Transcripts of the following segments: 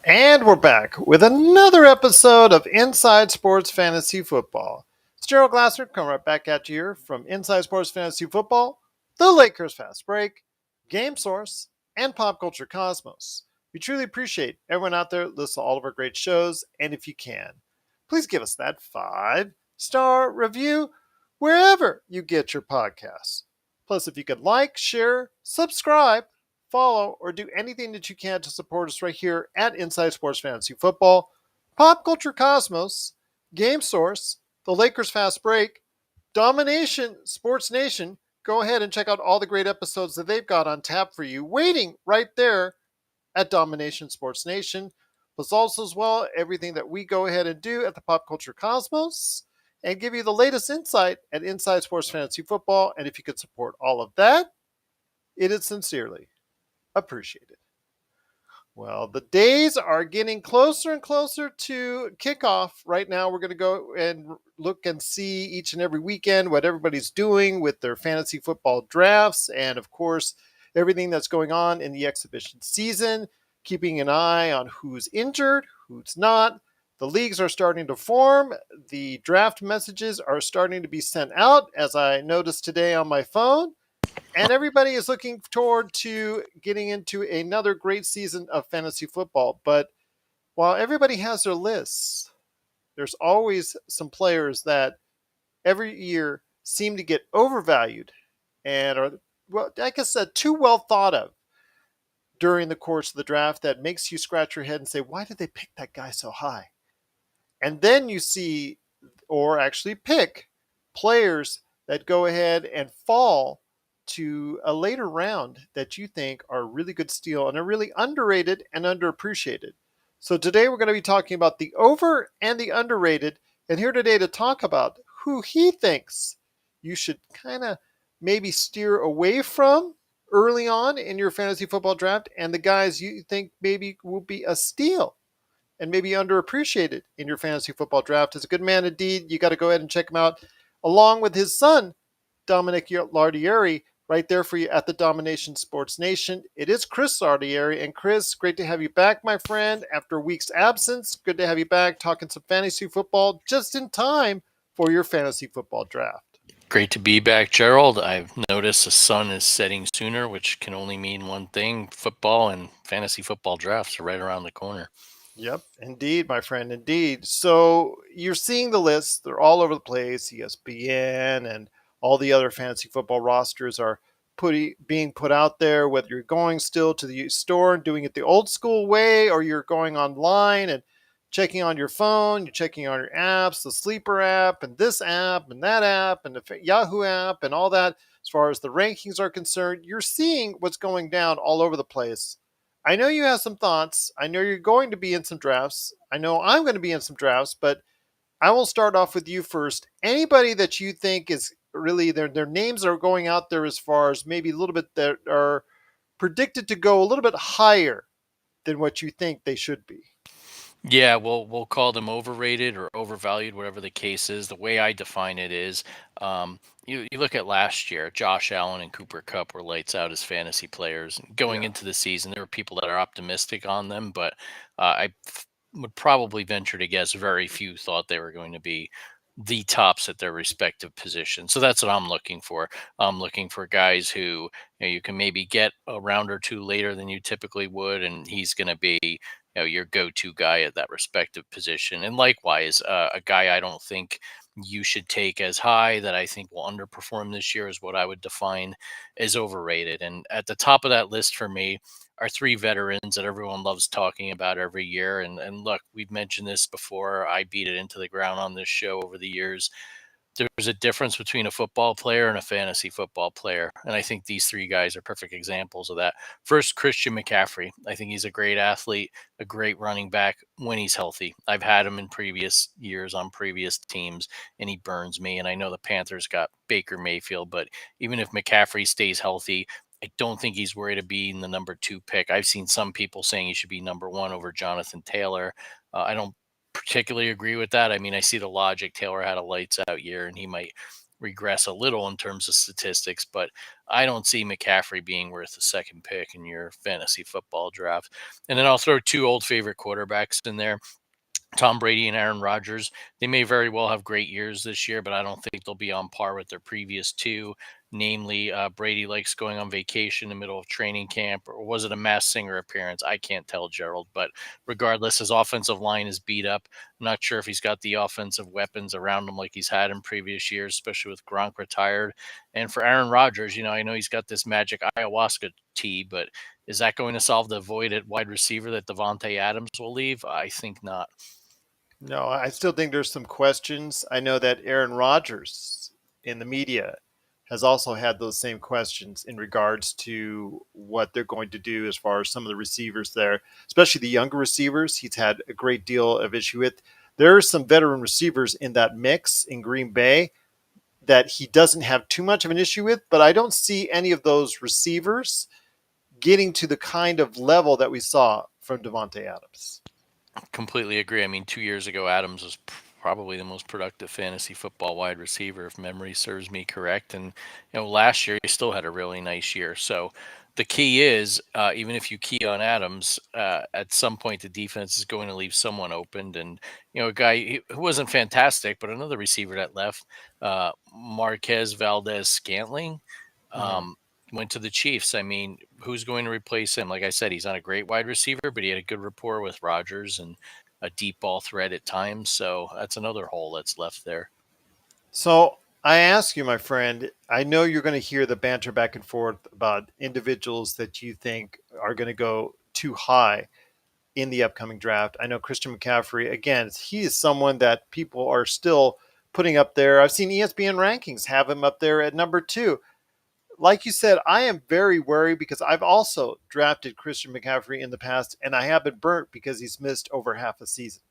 And we're back with another episode of Inside Sports Fantasy Football. It's Gerald Glassford coming right back at you here from Inside Sports Fantasy Football, the Lakers Fast Break, Game Source, and Pop Culture Cosmos. We truly appreciate everyone out there listening to all of our great shows, and if you can, please give us that 5-star review wherever you get your podcasts. Plus, if you could like, share, subscribe, follow, or do anything that you can to support us right here at Inside Sports Fantasy Football, Pop Culture Cosmos, Game Source, The Lakers Fast Break, Dom-ination, Sports Nation. Go ahead and check out all the great episodes that they've got on tap for you, waiting right there at Dom-ination, Sports Nation. Plus also as well, everything that we go ahead and do at the Pop Culture Cosmos and give you the latest insight at Inside Sports Fantasy Football. And if you could support all of that, it is sincerely appreciated. Well, the days are getting closer and closer to kickoff. Right now, we're going to go and look and see each and every weekend what everybody's doing with their fantasy football drafts. And of course, everything that's going on in the exhibition season, keeping an eye on who's injured, who's not. The leagues are starting to form. The draft messages are starting to be sent out, as I noticed today on my phone. And everybody is looking forward to getting into another great season of fantasy football. But while everybody has their lists, there's always some players that every year seem to get overvalued and are, well, like I said, too well thought of during the course of the draft that makes you scratch your head and say, why did they pick that guy so high? And then you see, or actually pick, players that go ahead and fall to a later round that you think are a really good steal and are really underrated and underappreciated. So today we're going to be talking about the over and the underrated, and here today to talk about who he thinks you should kind of maybe steer away from early on in your fantasy football draft, and the guys you think maybe will be a steal and maybe underappreciated in your fantasy football draft. Is a good man indeed. You got to go ahead and check him out, along with his son, Dominic Lardieri, right there for you at the Dom-ination Sports Nation. It is Chris Lardieri. And Chris, great to have you back, my friend, after a week's absence. Good to have you back talking some fantasy football just in time for your fantasy football draft. Great to be back, Gerald. I've noticed the sun is setting sooner, which can only mean one thing. Football and fantasy football drafts are right around the corner. Yep, indeed, my friend, indeed. So you're seeing the lists. They're all over the place. ESPN and all the other fantasy football rosters are being put out there, whether you're going still to the store and doing it the old school way, or you're going online and checking on your phone, you're checking on your apps, the Sleeper app, and this app, and that app, and the Yahoo app, and all that. As far as the rankings are concerned, you're seeing what's going down all over the place. I know you have some thoughts. I know you're going to be in some drafts. I know I'm going to be in some drafts, but I will start off with you first. Anybody that you think is really their names are going out there as far as maybe a little bit that are predicted to go a little bit higher than what you think they should be? Yeah, we'll call them overrated or overvalued, whatever the case is. The way I define it is, you look at last year, Josh Allen and Cooper Kupp were lights out as fantasy players. Going into the season, there were people that are optimistic on them, but would probably venture to guess very few thought they were going to be the tops at their respective positions. So that's what I'm looking for. I'm looking for guys who you can maybe get a round or two later than you typically would, and he's going to be your go-to guy at that respective position. And likewise, a guy I don't think you should take as high that I think will underperform this year is what I would define as overrated. And at the top of that list for me are three veterans that everyone loves talking about every year. And look, we've mentioned this before. I beat it into the ground on this show over the years. there's a difference between a football player and a fantasy football player. And I think these three guys are perfect examples of that. First, Christian McCaffrey. I think he's a great athlete, a great running back when he's healthy. I've had him in previous years on previous teams, and he burns me. And I know the Panthers got Baker Mayfield, but even if McCaffrey stays healthy, I don't think he's worried to be in the number two pick. I've seen some people saying he should be number one over Jonathan Taylor. I don't particularly agree with that. I mean, I see the logic. Taylor had a lights out year and he might regress a little in terms of statistics, but I don't see McCaffrey being worth a second pick in your fantasy football draft. And then I'll throw two old favorite quarterbacks in there. Tom Brady and Aaron Rodgers, they may very well have great years this year, but I don't think they'll be on par with their previous two. Namely, Brady likes going on vacation in the middle of training camp, or was it a Mass Singer appearance? I can't tell, Gerald. But regardless, his offensive line is beat up. I'm not sure if he's got the offensive weapons around him like he's had in previous years, especially with Gronk retired. And for Aaron Rodgers, I know he's got this magic ayahuasca tea, but is that going to solve the void at wide receiver that Devontae Adams will leave? I think not. No, I still think there's some questions. I know that Aaron Rodgers in the media has also had those same questions in regards to what they're going to do as far as some of the receivers there, especially the younger receivers. He's had a great deal of issue with. There are some veteran receivers in that mix in Green Bay that he doesn't have too much of an issue with, but I don't see any of those receivers getting to the kind of level that we saw from Devontae Adams. Completely agree. I mean, 2 years ago, Adams was probably the most productive fantasy football wide receiver, if memory serves me correct. And last year he still had a really nice year. So the key is, even if you key on Adams, at some point the defense is going to leave someone opened. And a guy who wasn't fantastic, but another receiver that left, Marquez Valdez Scantling. Mhm. Um, Went to the Chiefs. I mean, who's going to replace him? Like I said, he's not a great wide receiver, but he had a good rapport with Rodgers and a deep ball threat at times. So that's another hole that's left there. So I ask you, my friend, I know you're going to hear the banter back and forth about individuals that you think are going to go too high in the upcoming draft. I know Christian McCaffrey, again, he is someone that people are still putting up there. I've seen ESPN rankings have him up there at number two. Like you said, I am very wary because I've also drafted Christian McCaffrey in the past, and I have been burnt because he's missed over half a season.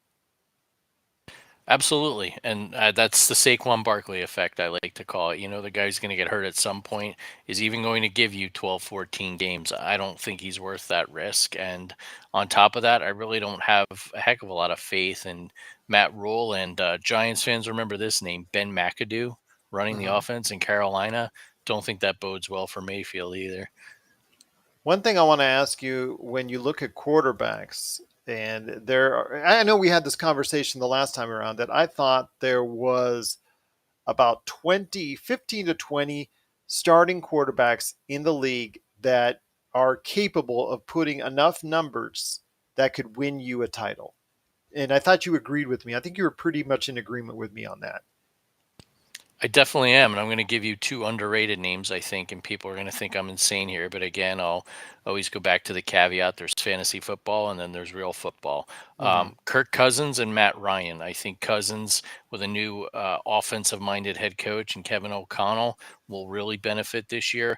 Absolutely. And that's the Saquon Barkley effect, I like to call it. The guy's going to get hurt at some point, is even going to give you 12, 14 games. I don't think he's worth that risk. And on top of that, I really don't have a heck of a lot of faith in Matt Rule. And Giants fans remember this name, Ben McAdoo, running the Mhm. offense in Carolina. Don't think that bodes well for Mayfield either. One thing I want to ask you when you look at quarterbacks, and I know we had this conversation the last time around that I thought there was about 20, 15 to 20 starting quarterbacks in the league that are capable of putting enough numbers that could win you a title. And I thought you agreed with me. I think you were pretty much in agreement with me on that. I definitely am, and I'm going to give you two underrated names, I think, and people are going to think I'm insane here. But again, I'll always go back to the caveat: there's fantasy football, and then there's real football. Hmm. Kirk Cousins and Matt Ryan. I think Cousins, with a new offensive-minded head coach and Kevin O'Connell, will really benefit this year.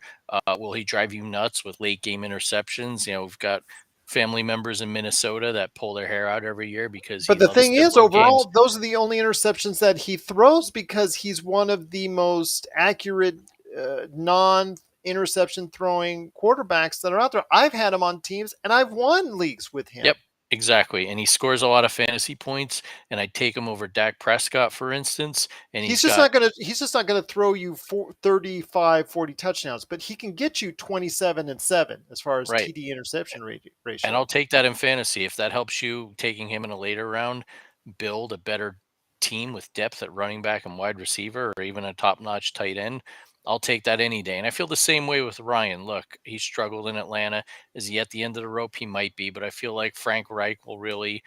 Will he drive you nuts with late-game interceptions? We've got family members in Minnesota that pull their hair out every year because But he the loves thing is, nibbling games. overall, those are the only interceptions that he throws because he's one of the most accurate non interception throwing quarterbacks that are out there. I've had him on teams and I've won leagues with him. Yep, exactly. And he scores a lot of fantasy points. And I take him over Dak Prescott, for instance. And He's he's just got not going to he's just not going to throw you 35, 40 touchdowns, but he can get you 27 and 7 as far as right. TD interception And I'll ratio. take that in fantasy. If that helps you taking him in a later round, build a better team with depth at running back and wide receiver, or even a top notch tight end, I'll take that any day. And I feel the same way with Ryan. Look, he struggled in Atlanta. Is he at the end of the rope? He might be, but I feel like Frank Reich will really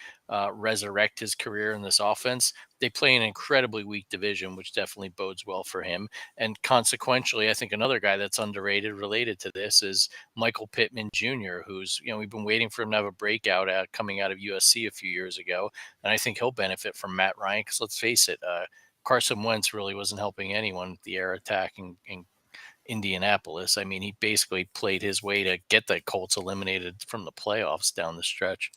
resurrect his career in this offense. They play an incredibly weak division, which definitely bodes well for him. And consequentially, I think another guy that's underrated related to this is Michael Pittman Jr., who's, we've been waiting for him to have a breakout coming out of USC a few years ago. And I think he'll benefit from Matt Ryan because let's face it, Carson Wentz really wasn't helping anyone with the air attack in Indianapolis. I mean, he basically played his way to get the Colts eliminated from the playoffs down the stretch.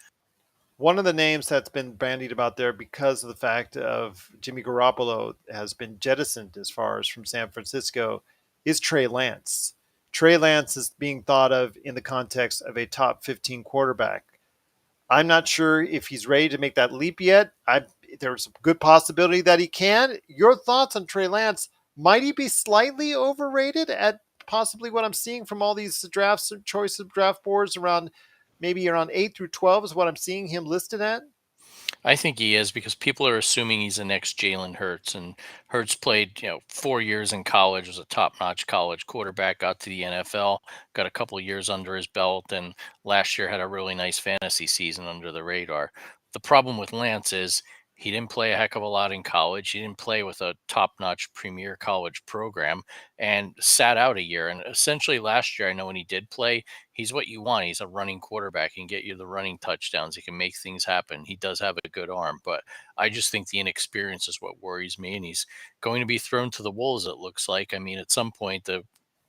One of the names that's been bandied about there because of the fact of Jimmy Garoppolo has been jettisoned as far as from San Francisco is Trey Lance. Trey Lance is being thought of in the context of a top 15 quarterback. I'm not sure if he's ready to make that leap yet. There's a good possibility that he can. Your thoughts on Trey Lance? Might he be slightly overrated at possibly what I'm seeing from all these drafts, choice of draft boards around maybe around 8 through 12 is what I'm seeing him listed at? I think he is because people are assuming he's the next Jalen Hurts, and Hurts played 4 years in college, was a top-notch college quarterback, got to the NFL, got a couple of years under his belt, and last year had a really nice fantasy season under the radar. The problem with Lance is he didn't play a heck of a lot in college. He didn't play with a top-notch premier college program and sat out a year. And essentially last year, I know when he did play, he's what you want. He's a running quarterback. He can get you the running touchdowns. He can make things happen. He does have a good arm, but I just think the inexperience is what worries me. And he's going to be thrown to the wolves, it looks like. I mean, at some point, the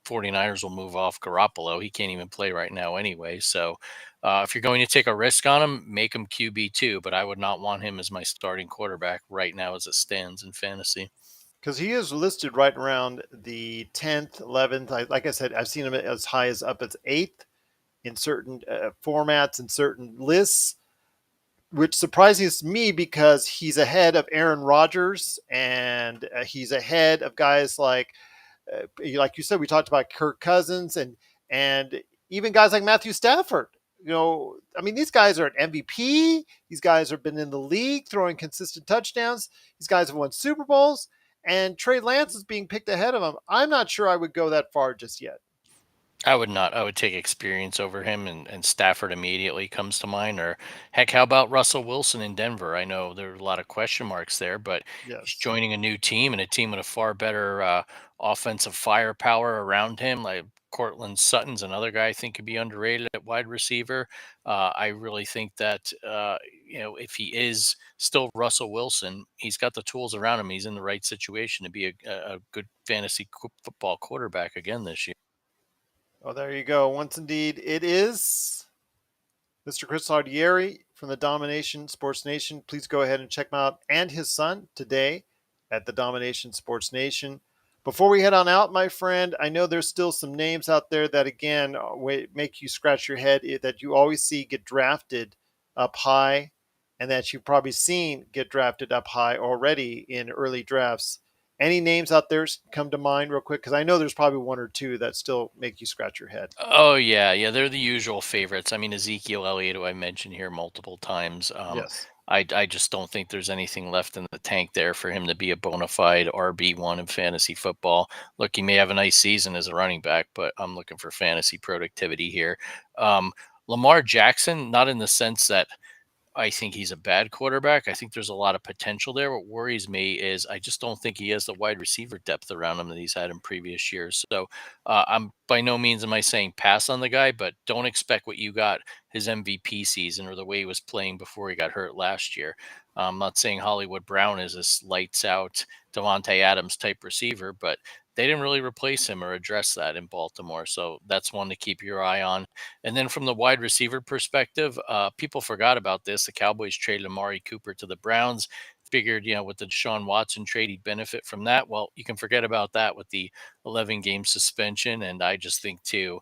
49ers will move off Garoppolo. He can't even play right now anyway. So if you're going to take a risk on him, make him QB2, but I would not want him as my starting quarterback right now as it stands in fantasy. Because he is listed right around the 10th, 11th. Like I said, I've seen him as high as up as 8th in certain formats and certain lists, which surprises me because he's ahead of Aaron Rodgers and he's ahead of guys like you said, we talked about Kirk Cousins and even guys like Matthew Stafford. I mean, these guys are an MVP. These guys have been in the league throwing consistent touchdowns. These guys have won Super Bowls, and Trey Lance is being picked ahead of him. I'm not sure I would go that far just yet. I would not. I would take experience over him, and Stafford immediately comes to mind. Or heck, how about Russell Wilson in Denver? I know there are a lot of question marks there, but he's Yes. joining a new team and a team with a far better offensive firepower around him. Like Cortland Sutton's another guy I think could be underrated at wide receiver. I really think that if he is still Russell Wilson, he's got the tools around him. He's in the right situation to be a good fantasy football quarterback again this year. Oh, there you go. Once indeed, it is Mr. Chris Lardieri from the Dom-ination Sports Nation. Please go ahead and check him out and his son today at the Dom-ination Sports Nation. Before we head on out, my friend, I know there's still some names out there that, again, make you scratch your head that you always see get drafted up high and that you've probably seen get drafted up high already in early drafts. Any names out there come to mind real quick? Because I know there's probably one or two that still make you scratch your head. Oh yeah, they're the usual favorites. I mean, Ezekiel Elliott, who I mentioned here multiple times. Yes. I just don't think there's anything left in the tank there for him to be a bona fide RB1 in fantasy football. Look, he may have a nice season as a running back, but I'm looking for fantasy productivity here. Lamar Jackson, not in the sense that I think he's a bad quarterback. I think there's a lot of potential there. What worries me is I just don't think he has the wide receiver depth around him that he's had in previous years. So I'm by no means am I saying pass on the guy, but don't expect what you got his MVP season or the way he was playing before he got hurt last year. I'm not saying Hollywood Brown is this lights out Devontae Adams type receiver, but they didn't really replace him or address that in Baltimore. So that's one to keep your eye on. And then from the wide receiver perspective, people forgot about this. The Cowboys traded Amari Cooper to the Browns. Figured, with the Deshaun Watson trade, he'd benefit from that. Well, you can forget about that with the 11-game suspension. And I just think, too,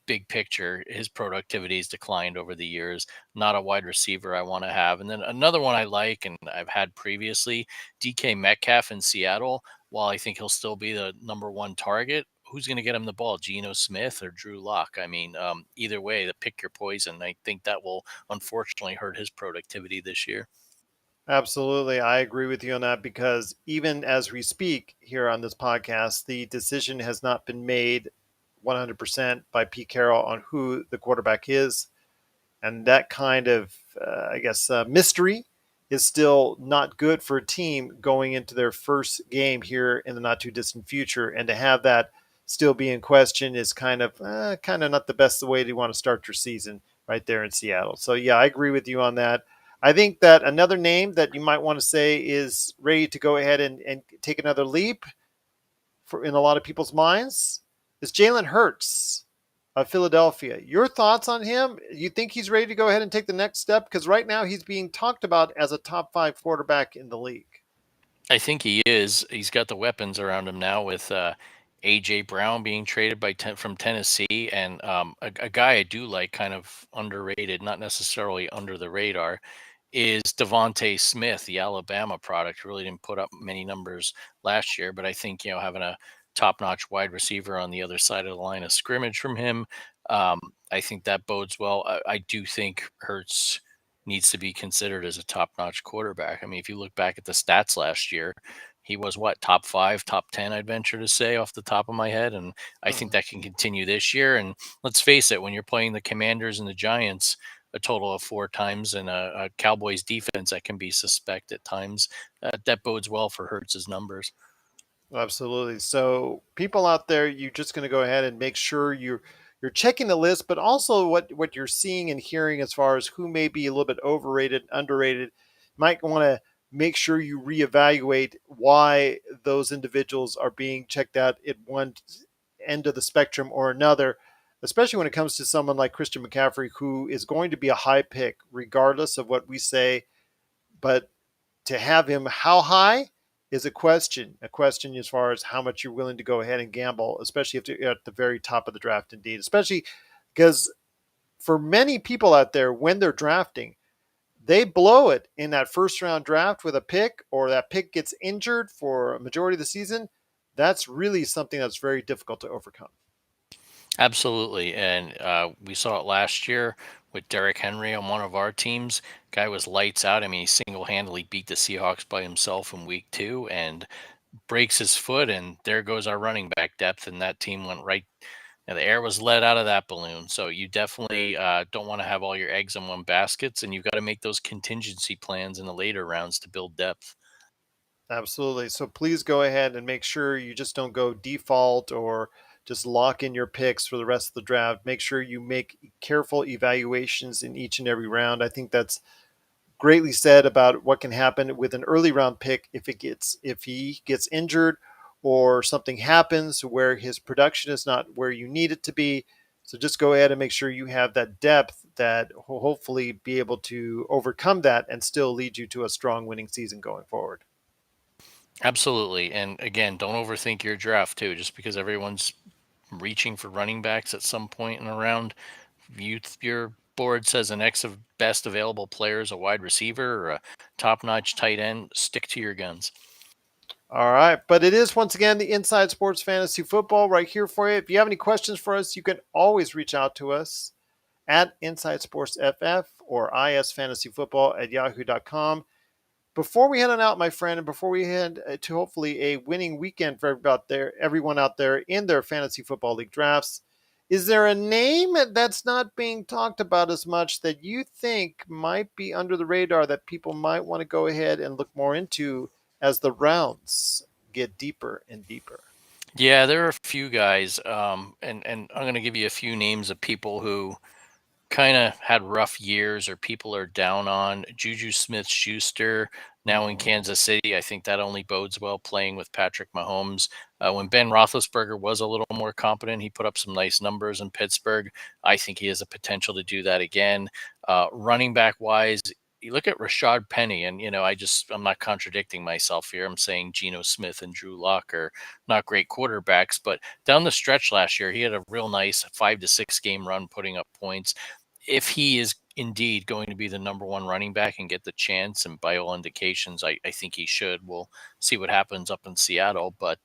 big picture, his productivity has declined over the years. Not a wide receiver I want to have. And then another one I like and I've had previously, DK Metcalf in Seattle. While I think he'll still be the number one target, who's going to get him the ball, Geno Smith or Drew Lock? I mean, either way, to pick your poison. I think that will unfortunately hurt his productivity this year. Absolutely. I agree with you on that because even as we speak here on this podcast, the decision has not been made 100% by Pete Carroll on who the quarterback is. And that kind of, mystery is still not good for a team going into their first game here in the not too distant future. And to have that still be in question is kind of not the best way to want to start your season right there in Seattle. So, yeah, I agree with you on that. I think that another name that you might want to say is ready to go ahead and take another leap for in a lot of people's minds is Jalen Hurts of Philadelphia. Your thoughts on him? You think he's ready to go ahead and take the next step? Because right now he's being talked about as a top five quarterback in the league. I think he is. He's got the weapons around him now with AJ Brown being traded from Tennessee, and a guy I do like, kind of underrated, not necessarily under the radar, is Devonte Smith, the Alabama product. Really didn't put up many numbers last year, but I think having a top-notch wide receiver on the other side of the line of scrimmage from him, um, I think that bodes well. I do think Hurts needs to be considered as a top-notch quarterback. I mean, if you look back at the stats last year, he was what, top 5, top 10, I'd venture to say off the top of my head, and I think Mhm. that can continue this year. And let's face it, when you're playing the Commanders and the Giants a total of 4 times, and a Cowboys defense that can be suspect at times, that bodes well for Hertz's numbers. Absolutely. So people out there, you're just going to go ahead and make sure you're checking the list, but also what you're seeing and hearing as far as who may be a little bit overrated, underrated. Might want to make sure you reevaluate why those individuals are being checked out at one end of the spectrum or another, especially when it comes to someone like Christian McCaffrey, who is going to be a high pick regardless of what we say. But to have him how high is a question as far as how much you're willing to go ahead and gamble, especially if you're at the very top of the draft. Indeed, especially because for many people out there, when they're drafting, they blow it in that first round draft with a pick, or that pick gets injured for a majority of the season. That's really something that's very difficult to overcome. Absolutely, and we saw it last year with Derrick Henry on one of our teams. Guy was lights out. I mean, he single-handedly beat the Seahawks by himself in week 2, and breaks his foot, and there goes our running back depth, and that team went right. And the air was let out of that balloon. So you definitely don't want to have all your eggs in one basket, and you've got to make those contingency plans in the later rounds to build depth. Absolutely. So please go ahead and make sure you just don't go default or just lock in your picks for the rest of the draft. Make sure you make careful evaluations in each and every round. I think that's greatly said about what can happen with an early round pick if he gets injured or something happens where his production is not where you need it to be. So just go ahead and make sure you have that depth that will hopefully be able to overcome that and still lead you to a strong winning season going forward. Absolutely. And again, don't overthink your draft too. Just because everyone's reaching for running backs at some point in a round, your board says the next of best available player is a wide receiver or a top-notch tight end, stick to your guns. All right. But it is once again the Inside Sports Fantasy Football right here for you. If you have any questions for us, you can always reach out to us at Inside Sports FF or isfantasyfootball at yahoo.com. Before we head on out, my friend, and before we head to hopefully a winning weekend for everyone out there in their fantasy football league drafts, is there a name that's not being talked about as much that you think might be under the radar that people might want to go ahead and look more into as the rounds get deeper and deeper? Yeah, there are a few guys, and I'm going to give you a few names of people who kind of had rough years or people are down on. Juju Smith-Schuster now in Mhm. Kansas City. I think that only bodes well playing with Patrick Mahomes. When Ben Roethlisberger was a little more competent, he put up some nice numbers in Pittsburgh. I think he has a potential to do that again. Running back wise, you look at Rashad Penny, and I'm not contradicting myself here. I'm saying Geno Smith and Drew Lock are not great quarterbacks, but down the stretch last year, he had a real nice 5 to 6 game run, putting up points. If he is indeed going to be the number one running back and get the chance, and by all indications, I think he should. We'll see what happens up in Seattle. But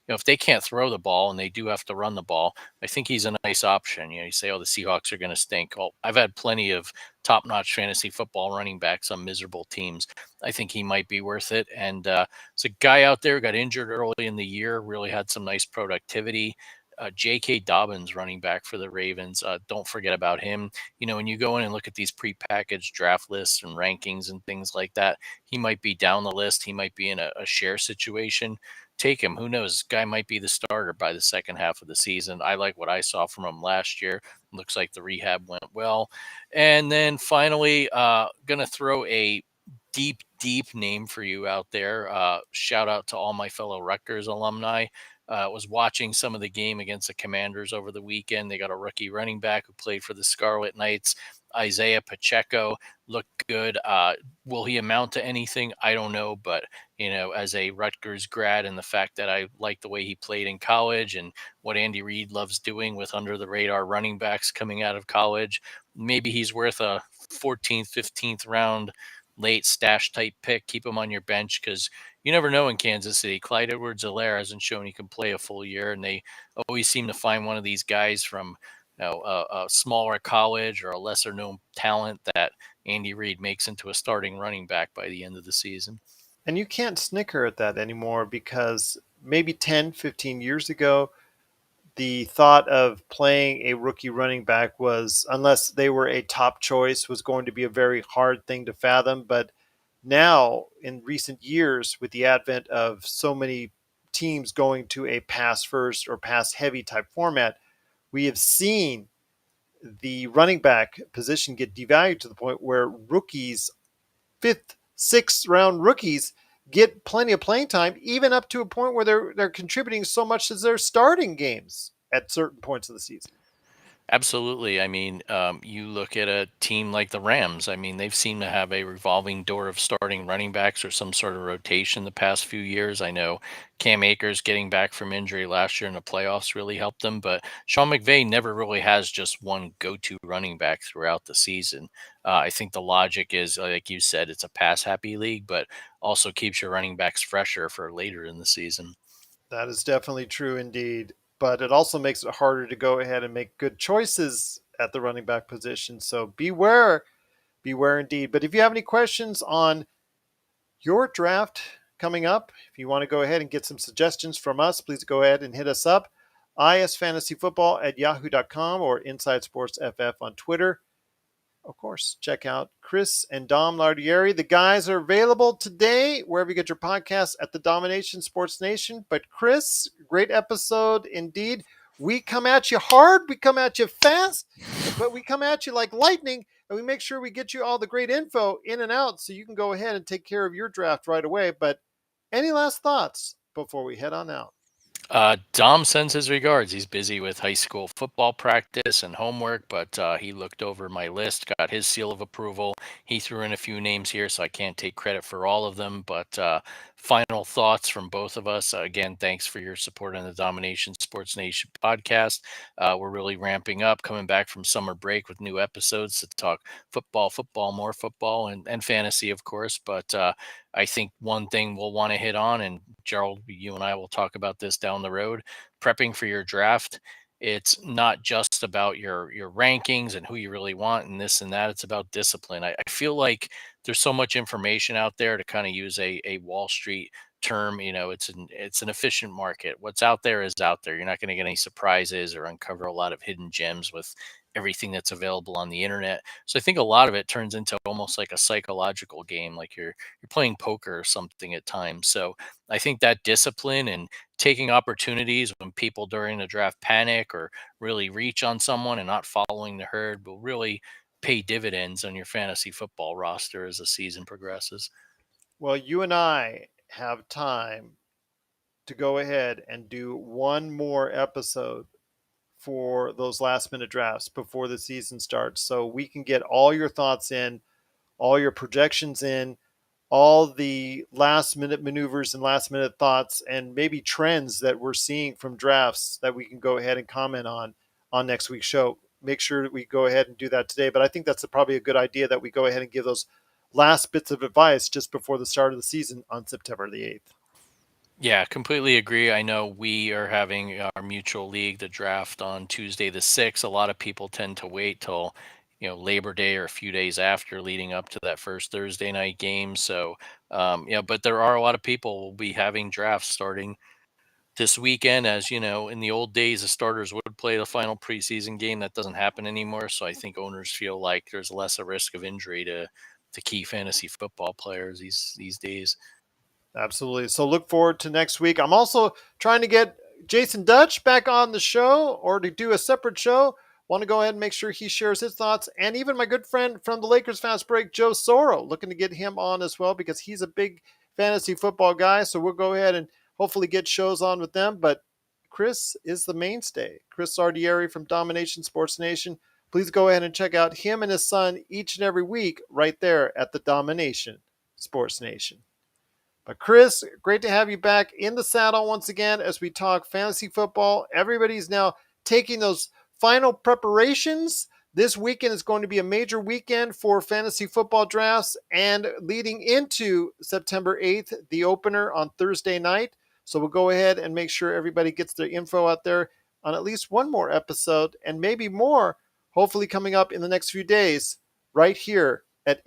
if they can't throw the ball and they do have to run the ball, I think he's a nice option. You say, oh, the Seahawks are going to stink. Well, I've had plenty of top-notch fantasy football running backs on miserable teams. I think he might be worth it. And it's a guy out there who got injured early in the year, really had some nice productivity. J.K. Dobbins, running back for the Ravens. Don't forget about him. When you go in and look at these prepackaged draft lists and rankings and things like that, he might be down the list. He might be in a share situation. take him. Who knows? This guy might be the starter by the second half of the season. I like what I saw from him last year. Looks like the rehab went well. And then finally, gonna throw a deep name for you out there. Shout out to all my fellow Rutgers alumni. Was watching some of the game against the Commanders over the weekend. They got a rookie running back who played for the Scarlet Knights, Isaiah Pacheco. Looked good. Will he amount to anything? I don't know, but as a Rutgers grad, and the fact that I like the way he played in college and what Andy Reid loves doing with under the radar running backs coming out of college, maybe he's worth a 14th, 15th round late stash type pick. Keep him on your bench because you never know in Kansas City. Clyde Edwards-Helaire hasn't shown he can play a full year, and they always seem to find one of these guys from a smaller college or a lesser known talent that Andy Reid makes into a starting running back by the end of the season. And you can't snicker at that anymore because maybe 10, 15 years ago, the thought of playing a rookie running back was, unless they were a top choice, was going to be a very hard thing to fathom. But now, in recent years, with the advent of so many teams going to a pass first or pass heavy type format, we have seen the running back position get devalued to the point where rookies, fifth, sixth round rookies, get plenty of playing time, even up to a point where they're contributing so much as they're starting games at certain points of the season. Absolutely. I mean, you look at a team like the Rams. I mean, they've seemed to have a revolving door of starting running backs or some sort of rotation the past few years. I know Cam Akers getting back from injury last year in the playoffs really helped them, but Sean McVay never really has just one go-to running back throughout the season. I think the logic is, like you said, it's a pass-happy league, but also keeps your running backs fresher for later in the season. That is definitely true indeed. But it also makes it harder to go ahead and make good choices at the running back position. So beware indeed. But if you have any questions on your draft coming up, if you want to go ahead and get some suggestions from us, please go ahead and hit us up. isfantasyfootball at yahoo.com or Inside Sports FF on Twitter. Of course, check out Chris and Dom Lardieri. The guys are available today wherever you get your podcasts at the Dom-ination Sports Nation. But Chris, great episode indeed. We come at you hard, we come at you fast, but we come at you like lightning, and we make sure we get you all the great info in and out so you can go ahead and take care of your draft right away. But any last thoughts before we head on out? Dom sends his regards. He's busy with high school football practice and homework, but he looked over my list, got his seal of approval. He threw in a few names here, so I can't take credit for all of them. But final thoughts from both of us. Again, thanks for your support on the Domination Sports Nation podcast. We're really ramping up, coming back from summer break with new episodes to talk football, more football, and fantasy, of course. But I think one thing we'll want to hit on, and Gerald, you and I will talk about this down the road, prepping for your draft. It's not just about your rankings and who you really want and this and that. It's about discipline. I feel like there's so much information out there, to kind of use a Wall Street term. It's an efficient market. What's out there is out there. You're not going to get any surprises or uncover a lot of hidden gems with everything that's available on the internet. So I think a lot of it turns into almost like a psychological game, like you're playing poker or something at times. So I think that discipline and taking opportunities when people during the draft panic or really reach on someone and not following the herd will really pay dividends on your fantasy football roster as the season progresses. Well, you and I have time to go ahead and do one more episode for those last minute drafts before the season starts. So we can get all your thoughts in, all your projections in, all the last minute maneuvers and last minute thoughts, and maybe trends that we're seeing from drafts that we can go ahead and comment on next week's show. Make sure that we go ahead and do that today. But I think that's probably a good idea that we go ahead and give those last bits of advice just before the start of the season on September the 8th. Yeah, completely agree. I know we are having our mutual league, the draft on Tuesday the 6th. A lot of people tend to wait till, Labor Day or a few days after, leading up to that first Thursday night game. So, but there are a lot of people will be having drafts starting this weekend. As you know, in the old days, the starters would play the final preseason game. That doesn't happen anymore. So I think owners feel like there's less a risk of injury to key fantasy football players these days. Absolutely. So look forward to next week. I'm also trying to get Jason Dutch back on the show or to do a separate show. Want to go ahead and make sure he shares his thoughts. And even my good friend from the Lakers Fast Break, Joe Soro, looking to get him on as well because he's a big fantasy football guy. So we'll go ahead and hopefully get shows on with them. But Chris is the mainstay. Chris Lardieri from Dom-ination Sports Nation. Please go ahead and check out him and his son each and every week right there at the Dom-ination Sports Nation. But Chris, great to have you back in the saddle once again as we talk fantasy football. Everybody's now taking those final preparations. This weekend is going to be a major weekend for fantasy football drafts and leading into September 8th, the opener on Thursday night. So we'll go ahead and make sure everybody gets their info out there on at least one more episode and maybe more, hopefully coming up in the next few days right here at